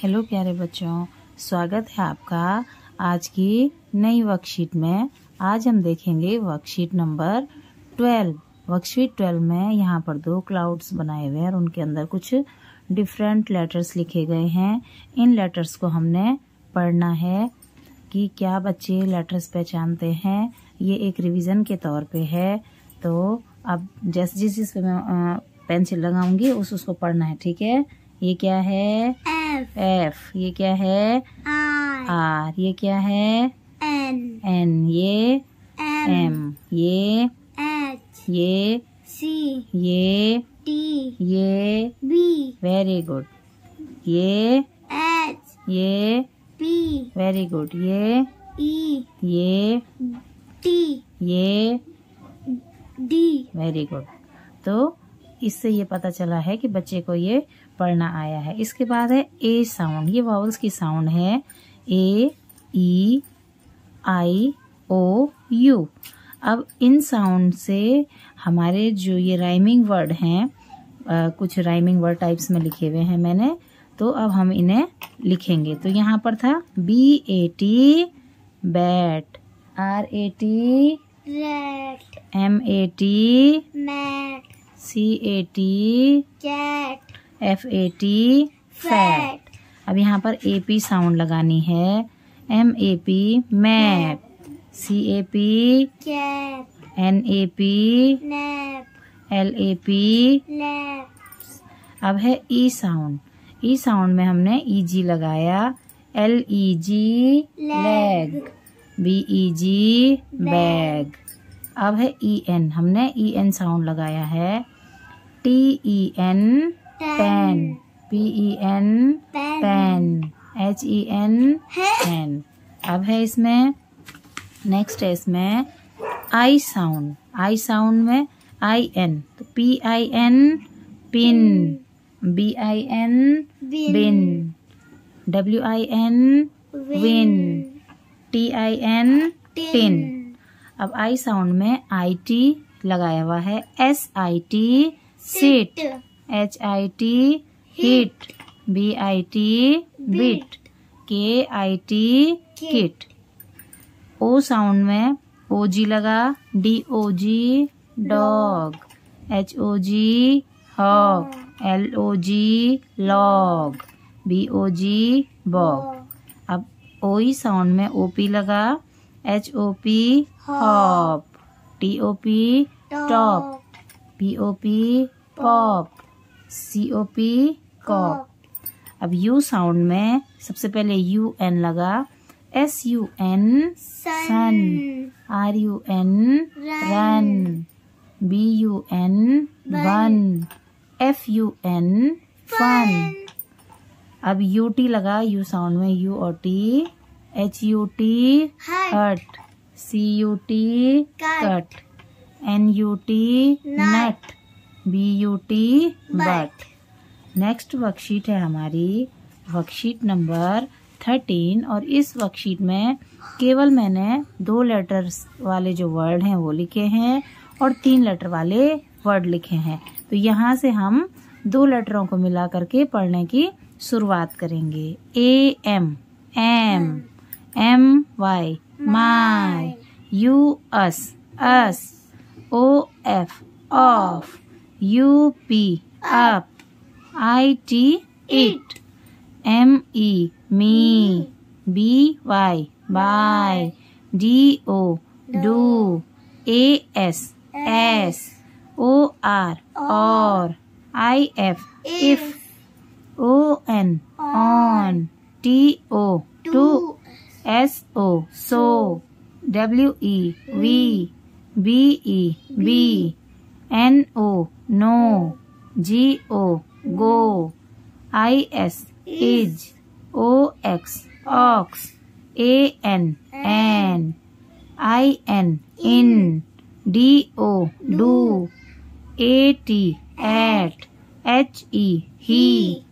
Hello प्यारे बच्चों, स्वागत है आपका आज की नई वर्कशीट में। आज हम देखेंगे वर्कशीट नंबर 12। वर्कशीट 12 में यहाँ पर 2 क्लाउड्स बनाए हुए हैं और उनके अंदर कुछ डिफरेंट लेटर्स लिखे गए हैं। इन लेटर्स को हमने पढ़ना है कि क्या बच्चे लेटर्स पहचानते हैं। ये एक रिवीजन के तौर पे है, तो अब जिस पे मैं पेंसिल लगाऊंगी उसको पढ़ना है, ठीक है। ये क्या है? F। ये क्या है? R। ये क्या है? N। ये M। ये H। ये C। ये T। ये B। Very good. ये H। ये P। Very good. ये E। ये T। ये D। Very good. तो इससे ये पता चला है कि बच्चे को ये पढ़ना आया है। इसके बाद है ए साउंड। ये वावल्स की साउंड है ए, ई, आई, ओ, यू। अब इन साउंड से हमारे जो ये राइमिंग वर्ड हैं, कुछ राइमिंग वर्ड टाइप्स में लिखे हुए हैं मैंने, तो अब हम इन्हें लिखेंगे। तो यहाँ पर था BAT bat, RAT Rat। MAT Mat। CAT Cat। FAT fat. अब यहाँ पर AP साउंड लगानी है। MAP map, CAP Cap। NAP Nap। LAP Laps। अब है E साउंड। E साउंड में हमने EG लगाया। LEG leg, BEG bag. अब है EN, हमने EN साउंड लगाया है। TEN pen, PEN pen, HEN hen. अब है इसमें नेक्स्ट है इसमें आई साउंड। आई साउंड में IN, तो PIN pin, BIN bin, WIN win, TIN tin. अब आई साउंड में IT लगाया हुआ है। SIT sit, HIT hit, BIT bit, KIT kit. O sound में OG लगा। DOG dog, HOG hog, LOG log, BOG bog. अब OE sound में OP लगा। HOP hop, TOP top, POP pop, COP corp. अब U sound में सबसे पहले UN लगा। SUN sun, RUN run, BUN bun, FUN fun. अब UT लगा U साउंड में। U और T, HUT hut, CUT cut, NUT nut, BUT but. Next worksheet है हमारी वर्कशीट नंबर 13 और इस वर्कशीट में केवल मैंने 2 लेटर्स वाले जो वर्ड हैं वो लिखे हैं और 3 लेटर वाले वर्ड लिखे हैं। तो यहाँ से हम 2 लेटरों को मिला करके पढ़ने की शुरुआत करेंगे। AM am, MY my, US us, OF of, UP up, IT it, ME me, BY by, DO do, AS as, OR or, IF if, ON on, TO to, SO so, WE we, BE be, NO no, GO go, IS is, OX ox, AN an, IN in, DO do, AT at, HE he,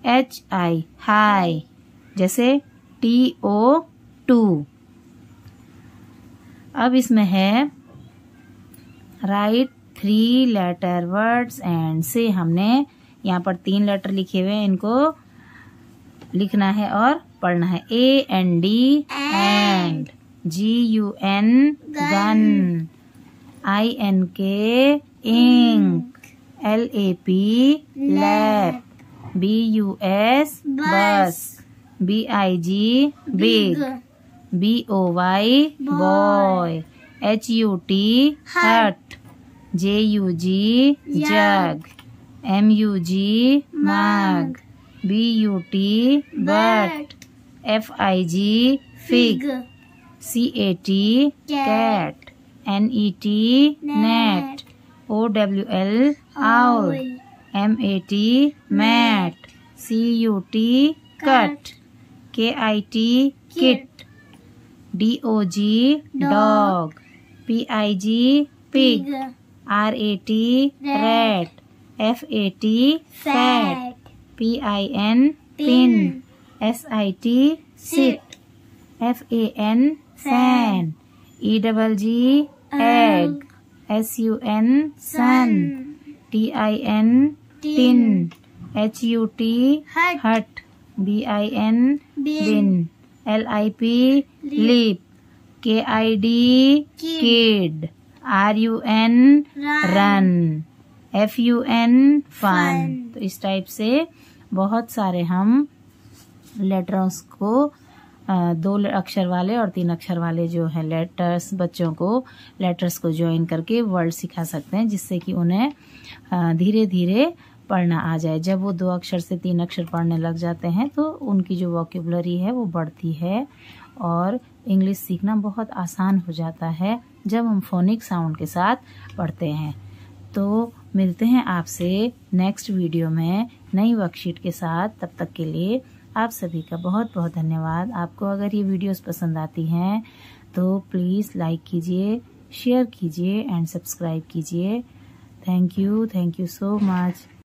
HI hi. जैसे TO to. अब इसमें है right 3 letter words and से। हमने यहाँ पर 3 letter लिखे हुए हैं, इनको लिखना है और पढ़ना है। AND and, GUN gun, INK ink, LAP lap, BUS bus, BIG big, BOY boy, HUT hut, JUG jug, MUG mug, BUT but, FIG fig, CAT cat, NET net, OWL owl, MAT mat, CUT cut, KIT kit, DOG dog, PIG pig, RAT rat, FAT fat, PIN pin, SIT sit, FAN fan, EGG egg, SUN sun, TIN tin, HUT hut, BIN bin, LIP lip, KID kid, RUN run, FUN fun. तो इस type से बहुत सारे हम letters को 2 अक्षर वाले और 3 अक्षर वाले जो है लेटर्स, बच्चों को लेटर्स को ज्वाइन करके वर्ड सिखा सकते हैं, जिससे कि उन्हें धीरे धीरे पढ़ना आ जाए। जब वो 2 अक्षर से 3 अक्षर पढ़ने लग जाते हैं तो उनकी जो वोकेबुलरी है वो बढ़ती है और इंग्लिश सीखना बहुत आसान हो जाता है जब हम फोनिक साउंड के साथ पढ़ते हैं। तो मिलते हैं आपसे नेक्स्ट वीडियो में नई वर्कशीट के साथ। तब तक के लिए आप सभी का बहुत बहुत धन्यवाद। आपको अगर ये वीडियोस पसंद आती हैं तो प्लीज़ लाइक कीजिए, शेयर कीजिए एंड सब्सक्राइब कीजिए। Thank you so much.